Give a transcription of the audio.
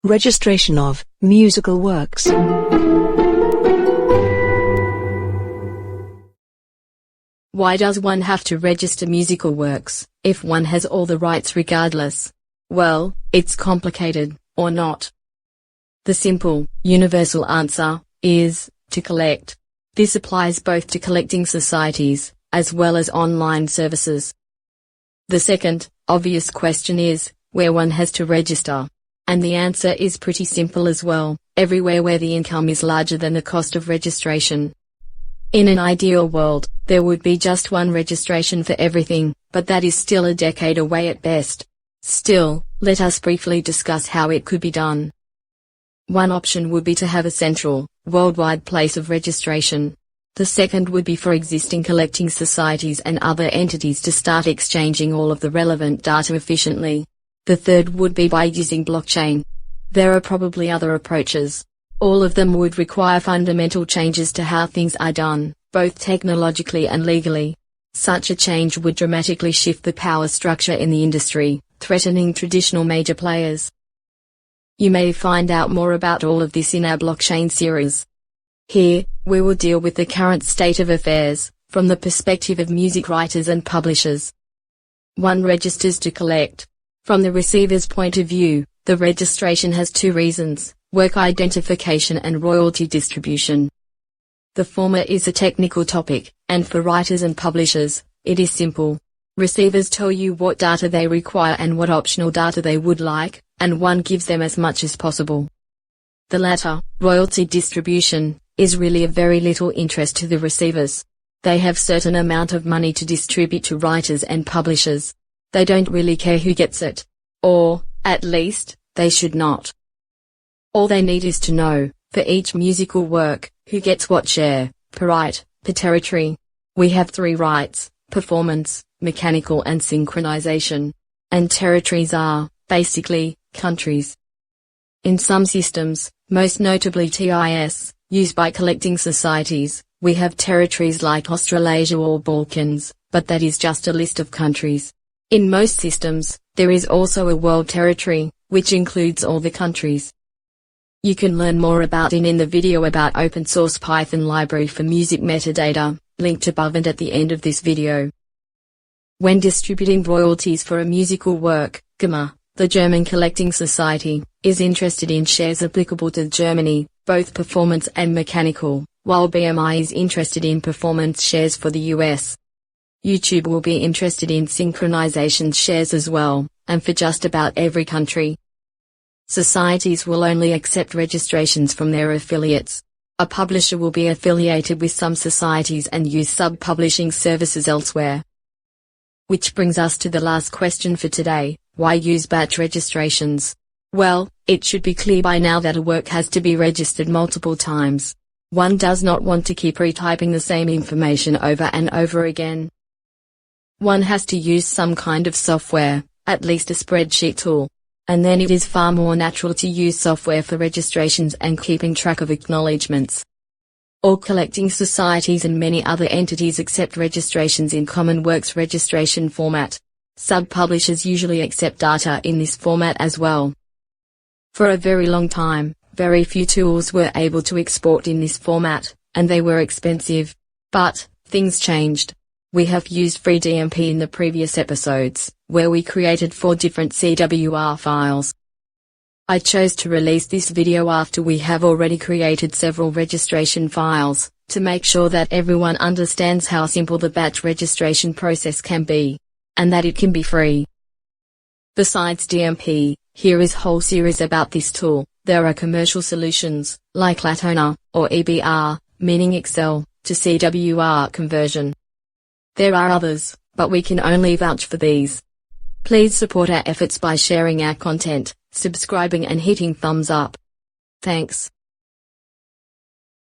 Registration of musical works. Why does one have to register musical works, if one has all the rights regardless? Well, it's complicated, or not. The simple, universal answer is to collect. This applies both to collecting societies, as well as online services. The second, obvious question is, where one has to register. And the answer is pretty simple as well, everywhere where the income is larger than the cost of registration. In an ideal world, there would be just one registration for everything, but that is still a decade away at best. Still, let us briefly discuss how it could be done. One option would be to have a central, worldwide place of registration. The second would be for existing collecting societies and other entities to start exchanging all of the relevant data efficiently. The third would be by using blockchain. There are probably other approaches. All of them would require fundamental changes to how things are done, both technologically and legally. Such a change would dramatically shift the power structure in the industry, threatening traditional major players. You may find out more about all of this in our blockchain series. Here, we will deal with the current state of affairs, from the perspective of music writers and publishers. One registers to collect. From the receiver's point of view, the registration has two reasons: work identification and royalty distribution. The former is a technical topic, and for writers and publishers, it is simple. Receivers tell you what data they require and what optional data they would like, and one gives them as much as possible. The latter, royalty distribution, is really of very little interest to the receivers. They have certain amount of money to distribute to writers and publishers. They don't really care who gets it. Or, at least, they should not. All they need is to know, for each musical work, who gets what share, per right, per territory. We have three rights: performance, mechanical and synchronization. And territories are, basically, countries. In some systems, most notably TIS, used by collecting societies, we have territories like Australasia or Balkans, but that is just a list of countries. In most systems, there is also a world territory, which includes all the countries. You can learn more about it in the video about open source Python library for music metadata, linked above and at the end of this video. When distributing royalties for a musical work, GEMA, the German Collecting Society, is interested in shares applicable to Germany, both performance and mechanical, while BMI is interested in performance shares for the US. YouTube will be interested in synchronization shares as well, and for just about every country. Societies will only accept registrations from their affiliates. A publisher will be affiliated with some societies and use sub-publishing services elsewhere. Which brings us to the last question for today: why use batch registrations? Well, it should be clear by now that a work has to be registered multiple times. One does not want to keep retyping the same information over and over again. One has to use some kind of software, at least a spreadsheet tool. And then it is far more natural to use software for registrations and keeping track of acknowledgements. All collecting societies and many other entities accept registrations in Common Works registration format. Sub-publishers usually accept data in this format as well. For a very long time, very few tools were able to export in this format, and they were expensive. But, things changed. We have used FreeDMP in the previous episodes, where we created 4 different CWR files. I chose to release this video after we have already created several registration files, to make sure that everyone understands how simple the batch registration process can be, and that it can be free. Besides DMP, here is whole series about this tool. There are commercial solutions, like Latona, or EBR, meaning Excel, to CWR conversion. There are others, but we can only vouch for these. Please support our efforts by sharing our content, subscribing and hitting thumbs up. Thanks.